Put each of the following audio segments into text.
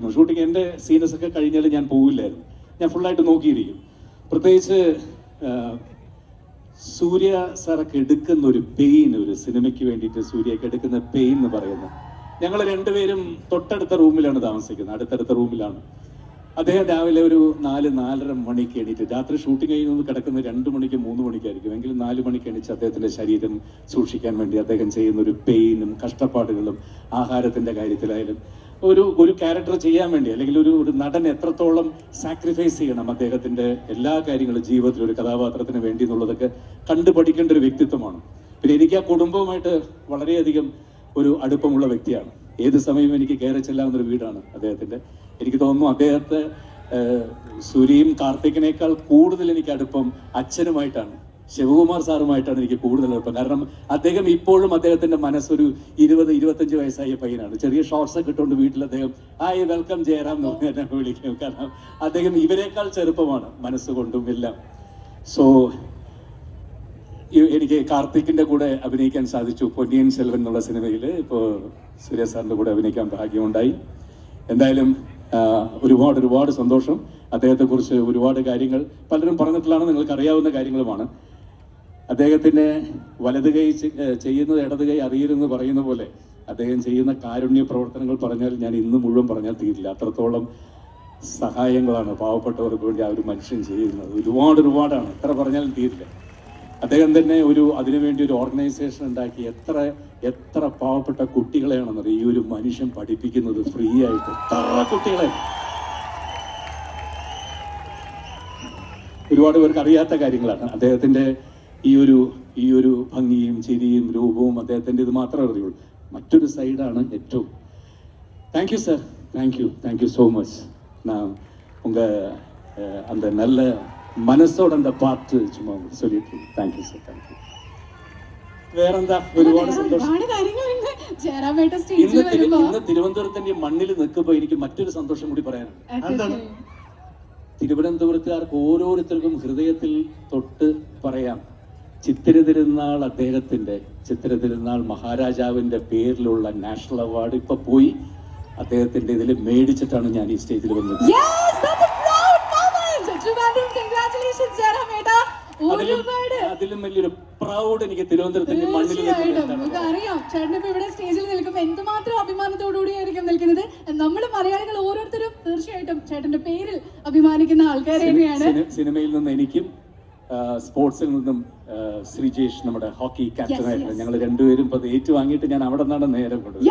നോക്കിയിരുന്നു. ഷൂട്ടിങ് എൻ്റെ സീനസ് ഒക്കെ കഴിഞ്ഞാൽ ഞാൻ പോവില്ലായിരുന്നു, ഞാൻ ഫുള്ളായിട്ട് നോക്കിയിരിക്കും. പ്രത്യേകിച്ച് സൂര്യ സാറൊക്കെ എടുക്കുന്ന ഒരു പെയിൻ, ഒരു സിനിമയ്ക്ക് വേണ്ടിയിട്ട് സൂര്യയൊക്കെ എടുക്കുന്ന പെയിൻ എന്ന് പറയുന്നത്, ഞങ്ങൾ രണ്ടുപേരും തൊട്ടടുത്ത റൂമിലാണ് താമസിക്കുന്നത്, അടുത്തടുത്ത റൂമിലാണ്. അദ്ദേഹം രാവിലെ ഒരു 4-4:30 മണിക്ക് എണീറ്റ്, രാത്രി ഷൂട്ടിംഗ് കഴിഞ്ഞ് കിടക്കുന്നത് 2 മണിക്ക് 3 മണിക്കായിരിക്കും, എങ്കിലും 4 മണിക്ക് എണീച്ച് അദ്ദേഹത്തിന്റെ ശരീരം സൂക്ഷിക്കാൻ വേണ്ടി അദ്ദേഹം ചെയ്യുന്ന ഒരു പെയിനും കഷ്ടപ്പാടുകളും, ആഹാരത്തിന്റെ കാര്യത്തിലായാലും ഒരു ക്യാരക്ടർ ചെയ്യാൻ വേണ്ടി, അല്ലെങ്കിൽ ഒരു നടൻ എത്രത്തോളം സാക്രിഫൈസ് ചെയ്യണം അദ്ദേഹത്തിന്റെ എല്ലാ കാര്യങ്ങളും ജീവിതത്തിൽ ഒരു കഥാപാത്രത്തിന് വേണ്ടി എന്നുള്ളതൊക്കെ കണ്ടുപഠിക്കേണ്ട ഒരു വ്യക്തിത്വമാണ്. പിന്നെ എനിക്ക് ആ കുടുംബവുമായിട്ട് വളരെയധികം ഒരു അടുപ്പമുള്ള വ്യക്തിയാണ്. ഏത് സമയവും എനിക്ക് കയറി ചെല്ലാവുന്ന ഒരു വീടാണ് അദ്ദേഹത്തിന്റെ. എനിക്ക് തോന്നുന്നു അദ്ദേഹത്തെ സൂര്യയും കാർത്തികിനേക്കാൾ കൂടുതൽ എനിക്ക് അടുപ്പം അച്ഛനുമായിട്ടാണ്, ശിവകുമാർ സാറുമായിട്ടാണ് എനിക്ക് കൂടുതൽ അടുപ്പം. കാരണം അദ്ദേഹം ഇപ്പോഴും അദ്ദേഹത്തിന്റെ മനസ്സൊരു 20-25 വയസ്സായ പയ്യനാണ്. ചെറിയ ഷോർട്സ് ഒക്കെ ഇട്ടുകൊണ്ട് വീട്ടിൽ അദ്ദേഹം ഹായ് വെൽക്കം ജയറാം എന്ന് പറഞ്ഞ് എന്നെ വിളിക്കും. കാരണം അദ്ദേഹം ഇവരെക്കാൾ ചെറുപ്പമാണ് മനസ്സുകൊണ്ടും എല്ലാം. സോ എനിക്ക് കാർത്തിക്കിന്റെ കൂടെ അഭിനയിക്കാൻ സാധിച്ചു പൊന്നിയിൻ സെൽവൻ എന്നുള്ള സിനിമയിൽ. ഇപ്പോൾ സൂര്യ സാറിന്റെ കൂടെ അഭിനയിക്കാൻ ഭാഗ്യമുണ്ടായി. എന്തായാലും ഒരുപാട് സന്തോഷം. അദ്ദേഹത്തെക്കുറിച്ച് ഒരുപാട് കാര്യങ്ങൾ പലരും പറഞ്ഞിട്ടുള്ളതാണ്, നിങ്ങൾക്ക് അറിയാവുന്ന കാര്യങ്ങളുമാണ്. അദ്ദേഹത്തിന്റെ വലത് കൈ ചെയ്യുന്നത് ഇടത് കൈ അറിയരുതെന്ന് പറയുന്ന പോലെ അദ്ദേഹം ചെയ്യുന്ന കാരുണ്യ പ്രവർത്തനങ്ങൾ പറഞ്ഞാൽ ഞാൻ ഇന്ന് മുഴുവൻ പറഞ്ഞാൽ തീരില്ല. അത്രത്തോളം സഹായങ്ങളാണ് പാവപ്പെട്ടവർക്ക് വേണ്ടി ആ ഒരു മനുഷ്യൻ ചെയ്യുന്നത്. ഒരുപാടാണ്, എത്ര പറഞ്ഞാലും തീരില്ല. അദ്ദേഹം തന്നെ അതിനുവേണ്ടി ഒരു ഓർഗനൈസേഷൻ ഉണ്ടാക്കി എത്ര പാവപ്പെട്ട കുട്ടികളെയാണെന്നറിയാം ഈ ഒരു മനുഷ്യൻ പഠിപ്പിക്കുന്നത് ഫ്രീ ആയിട്ട്. എത്ര കുട്ടികളെ, ഒരുപാട് പേർക്ക് അറിയാത്ത കാര്യങ്ങളാണ്. അദ്ദേഹത്തിന്റെ ഈ ഒരു ഭംഗിയും ചിരിയും രൂപവും അദ്ദേഹത്തിന്റെ ഇത് മാത്രമേ അറിയുള്ളൂ. മറ്റൊരു സൈഡാണ് ഏറ്റവും. Thank you sir, thank you so much. நான் உங்க அந்த நல்ல മനസ്സോടെ എന്താ പാട്ട് ചുമ്മാ ചൊല്ലിട്ട് thank you sir, thank you. വേറെന്താ, ഒരുപാട് സന്തോഷം. ഇന്ന് തിരുവനന്തപുരത്തിന്റെ മണ്ണിൽ നിൽക്കുമ്പോ എനിക്ക് മറ്റൊരു സന്തോഷം കൂടി പറയാനുണ്ട്. തിരുവനന്തപുരത്തുകാർക്ക് ഓരോരുത്തർക്കും ഹൃദയത്തിൽ തൊട്ട് പറയാം, ചിത്തിര തിരുനാൾ അദ്ദേഹത്തിന്റെ, ചിത്തിര തിരുനാൾ മഹാരാജാവിന്റെ പേരിലുള്ള നാഷണൽ അവാർഡ് ഇപ്പൊ പോയി അദ്ദേഹത്തിന്റെ ഇതിൽ മേടിച്ചിട്ടാണ് ഞാൻ ഈ സ്റ്റേജിൽ വന്നത്. അതിലും വലിയൊരു പ്രൗഡ് എനിക്ക് തിരുവനന്തപുരത്തിന്റെ മണ്ണിൽ അറിയാം. ചേട്ടൻ ഇപ്പൊ ഇവിടെ സ്റ്റേജിൽ നിൽക്കുമ്പോൾ എന്തുമാത്രം അഭിമാനത്തോടുകൂടിയായിരിക്കും നിൽക്കുന്നത്. നമ്മൾ മലയാളികൾ ഓരോരുത്തരും തീർച്ചയായിട്ടും ചേട്ടന്റെ പേരിൽ അഭിമാനിക്കുന്ന ആൾക്കാർ തന്നെയാണ്. സിനിമയിൽ നിന്ന് എനിക്കും സ്പോർട്സിൽ നിന്നും ശ്രീജേഷ് നമ്മുടെ ഹോക്കി ക്യാപ്റ്റനായിരുന്നു. ഞങ്ങൾ രണ്ടുപേരും ഇപ്പൊ ഏറ്റുവാങ്ങിയിട്ട് ഞാൻ അവിടെ നിന്നാണ് നേരം കൊണ്ടത്.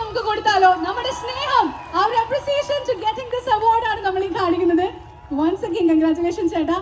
നമുക്ക് കൊടുത്താലോ? നമ്മുടെ സ്നേഹം, our appreciation to getting this award ആണ് നമ്മൾ ഈ കാണിക്കുന്നത്. Once again, congratulations ചേട്ടാ.